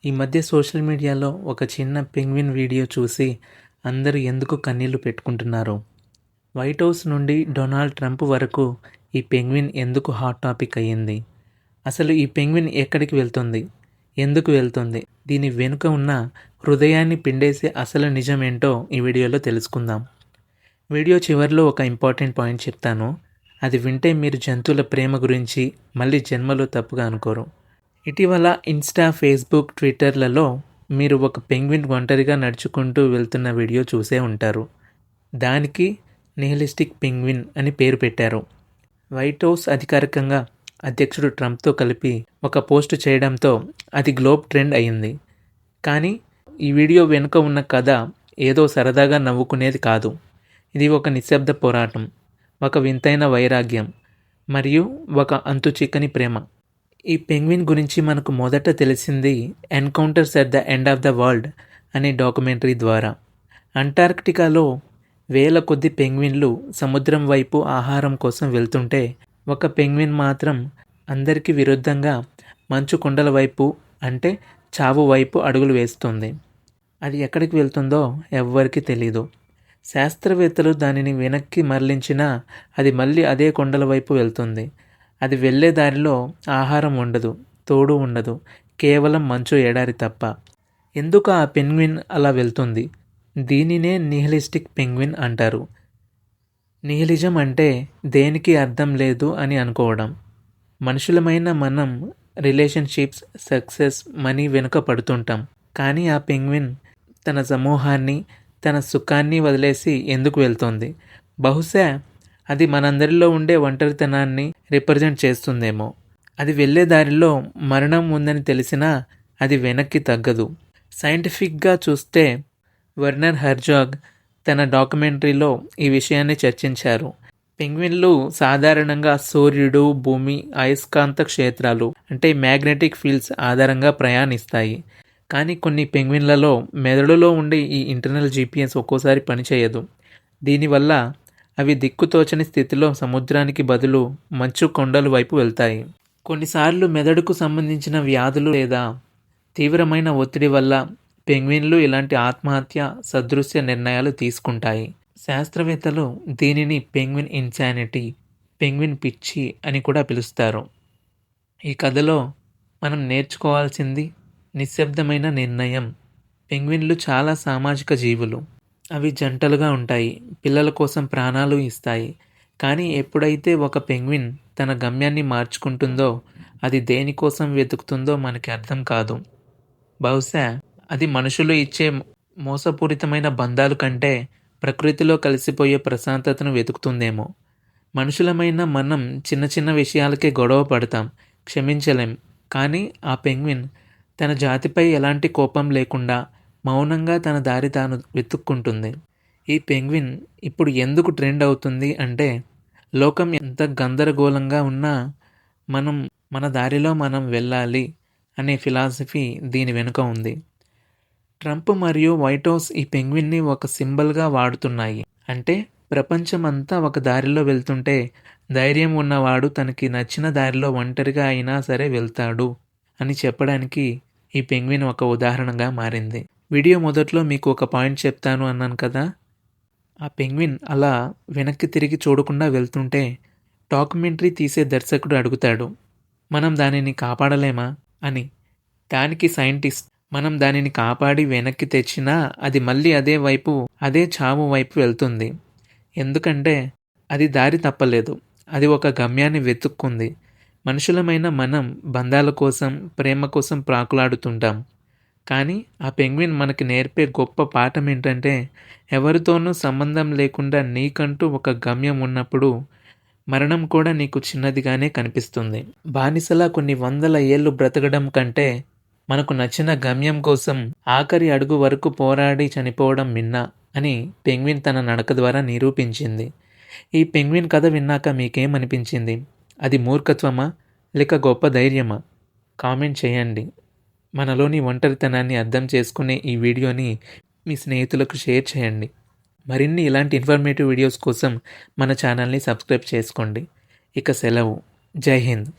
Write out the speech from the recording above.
ఈ మధ్య సోషల్ మీడియాలో ఒక చిన్న పెంగ్విన్ వీడియో చూసి అందరూ ఎందుకు కన్నీళ్లు పెట్టుకుంటున్నారు. వైట్ హౌస్ నుండి డొనాల్డ్ ట్రంప్ వరకు ఈ పెంగ్విన్ ఎందుకు హాట్ టాపిక్ అయ్యింది? అసలు ఈ పెంగ్విన్ ఎక్కడికి వెళ్తుంది? ఎందుకు వెళ్తుంది? దీని వెనుక ఉన్న హృదయాన్ని పిండేసే అసలు నిజం ఏంటో ఈ వీడియోలో తెలుసుకుందాం. వీడియో చివరిలో ఒక ఇంపార్టెంట్ పాయింట్ చెప్తాను. అది వింటే మీరు జంతువుల ప్రేమ గురించి మళ్ళీ జన్మలో తప్పుగా అనుకోరు. ఇటీవల ఇన్స్టా, ఫేస్బుక్, ట్విట్టర్లలో మీరు ఒక పెంగ్విన్ ఒంటరిగా నడుచుకుంటూ వెళ్తున్న వీడియో చూసే ఉంటారు. దానికి నిహిలిస్టిక్ పెంగ్విన్ అని పేరు పెట్టారు. వైట్ హౌస్ అధికారికంగా అధ్యక్షుడు ట్రంప్తో కలిపి ఒక పోస్ట్ చేయడంతో అది గ్లోబ్ ట్రెండ్ అయింది. కానీ ఈ వీడియో వెనుక ఉన్న కథ ఏదో సరదాగా నవ్వుకునేది కాదు. ఇది ఒక నిశ్శబ్ద పోరాటం, ఒక వింతైన వైరాగ్యం మరియు ఒక అంతుచిక్కని ప్రేమ. ఈ పెంగ్విన్ గురించి మనకు మొదట తెలిసింది encounters at the end of the world అనే డాక్యుమెంటరీ ద్వారా. అంటార్క్టికాలో వేల కొద్ది పెంగ్విన్లు సముద్రం వైపు ఆహారం కోసం వెళ్తుంటే ఒక పెంగ్విన్ మాత్రం అందరికీ విరుద్ధంగా మంచు కొండల వైపు, అంటే చావు వైపు అడుగులు వేస్తుంది. అది ఎక్కడికి వెళ్తుందో ఎవ్వరికీ తెలీదు. శాస్త్రవేత్తలు దానిని వెనక్కి మరలించినా అది మళ్ళీ అదే కొండల వైపు వెళ్తుంది. అది వెళ్ళే దారిలో ఆహారం ఉండదు, తోడు ఉండదు, కేవలం మంచు, ఎడారి తప్ప. ఎందుకు ఆ పెంగ్విన్ అలా వెళ్తుంది? దీనినే నిహిలిస్టిక్ పెంగ్విన్ అంటారు. నిహిలిజం అంటే దేనికి అర్థం లేదు అని అనుకోవడం. మనుషులమైన మనం రిలేషన్షిప్స్, సక్సెస్, మనీ వెనుక పడుతుంటాం. కానీ ఆ పెంగ్విన్ తన సమూహాన్ని, తన సుఖాన్ని వదిలేసి ఎందుకు వెళ్తుంది? బహుశా అది మనందరిలో ఉండే ఒంటరితనాన్ని రిప్రజెంట్ చేస్తుందేమో. అది వెళ్ళే దారిలో మరణం ఉందని తెలిసినా అది వెనక్కి తగ్గదు. సైంటిఫిక్గా చూస్తే వర్నర్ హెర్జాగ్ తన డాక్యుమెంటరీలో ఈ విషయాన్ని చర్చించారు. పెంగ్విన్లు సాధారణంగా సూర్యుడు, భూమి, అయస్కాంత క్షేత్రాలు అంటే మ్యాగ్నెటిక్ ఫీల్డ్స్ ఆధారంగా ప్రయాణిస్తాయి. కానీ కొన్ని పెంగ్విన్లలో మెదడులో ఉండే ఈ ఇంటర్నల్ జీపీఎస్ ఒక్కోసారి పనిచేయదు. దీనివల్ల అవి దిక్కుతోచని స్థితిలో సముద్రానికి బదులు మంచు కొండల వైపు వెళ్తాయి. కొన్నిసార్లు మెదడుకు సంబంధించిన వ్యాధులు లేదా తీవ్రమైన ఒత్తిడి వల్ల పెంగ్విన్లు ఇలాంటి ఆత్మహత్య సదృశ్య నిర్ణయాలు తీసుకుంటాయి. శాస్త్రవేత్తలు దీనిని పెంగ్విన్ ఇన్సానిటీ, పెంగ్విన్ పిచ్చి అని కూడా పిలుస్తారు. ఈ కథలో మనం నేర్చుకోవాల్సింది నిశ్శబ్దమైన నిర్ణయం. పెంగ్విన్లు చాలా సామాజిక జీవులు. అవి జంటలుగా ఉంటాయి, పిల్లల కోసం ప్రాణాలు ఇస్తాయి. కానీ ఎప్పుడైతే ఒక పెంగ్విన్ తన గమ్యాన్ని మార్చుకుంటుందో, అది దేనికోసం వెతుకుతుందో మనకి అర్థం కాదు. బహుశా అది మనుషులు ఇచ్చే మోసపూరితమైన బంధాలు కంటే ప్రకృతిలో కలిసిపోయే ప్రశాంతతను వెతుకుతుందేమో. మనుషులమైన మనం చిన్న చిన్న విషయాలకే గొడవ పడతాం, క్షమించలేం. కానీ ఆ పెంగ్విన్ తన జాతిపై ఎలాంటి కోపం లేకుండా మౌనంగా తన దారి తాను వెతుక్కుంటుంది. ఈ పెంగ్విన్ ఇప్పుడు ఎందుకు ట్రెండ్ అవుతుంది అంటే, లోకం ఎంత గందరగోళంగా ఉన్నా మనం మన దారిలో మనం వెళ్ళాలి అనే ఫిలాసఫీ దీని వెనుక ఉంది. ట్రంప్ మరియు వైట్ హౌస్ ఈ పెంగ్విన్ని ఒక సింబల్గా వాడుతున్నాయి. అంటే ప్రపంచమంతా ఒక దారిలో వెళ్తుంటే ధైర్యం ఉన్నవాడు తనకి నచ్చిన దారిలో ఒంటరిగా అయినా సరే వెళ్తాడు అని చెప్పడానికి ఈ పెంగ్విన్ ఒక ఉదాహరణగా మారింది. వీడియో మొదట్లో మీకు ఒక పాయింట్ చెప్తాను అన్నాను కదా. ఆ పెంగ్విన్ అలా వెనక్కి తిరిగి చూడకుండా వెళ్తుంటే డాక్యుమెంటరీ తీసే దర్శకుడు అడుగుతాడు, మనం దానిని కాపాడలేమా అని. దానికి సైంటిస్ట్, మనం దానిని కాపాడి వెనక్కి తెచ్చినా అది మళ్ళీ అదే వైపు, అదే చావు వైపు వెళ్తుంది. ఎందుకంటే అది దారి తప్పలేదు, అది ఒక గమ్యాన్ని వెతుక్కుంది. మనుషులమైన మనం బంధాల కోసం, ప్రేమ కోసం ప్రాకులాడుతుంటాం. కానీ ఆ పెంగ్విన్ మనకి నేర్పే గొప్ప పాఠం ఏంటంటే, ఎవరితోనూ సంబంధం లేకుండా నీకంటూ ఒక గమ్యం ఉన్నప్పుడు మరణం కూడా నీకు చిన్నదిగానే కనిపిస్తుంది. బానిసలా కొన్ని వందల ఏళ్ళు బ్రతకడం కంటే మనకు నచ్చిన గమ్యం కోసం ఆఖరి అడుగు వరకు పోరాడి చనిపోవడం మిన్నా అని పెంగ్విన్ తన నడక ద్వారా నిరూపించింది. ఈ పెంగ్విన్ కథ విన్నాక మీకేమనిపించింది? అది మూర్ఖత్వమా లేక గొప్ప ధైర్యమా? కామెంట్ చేయండి. మనలోని ఒంటరితనాన్ని అర్థం చేసుకునే ఈ వీడియోని మీ స్నేహితులకు షేర్ చేయండి. మరిన్ని ఇలాంటి ఇన్ఫర్మేటివ్ వీడియోస్ కోసం మన ఛానల్ని సబ్స్క్రైబ్ చేసుకోండి. ఇక సెలవు. జై హింద్.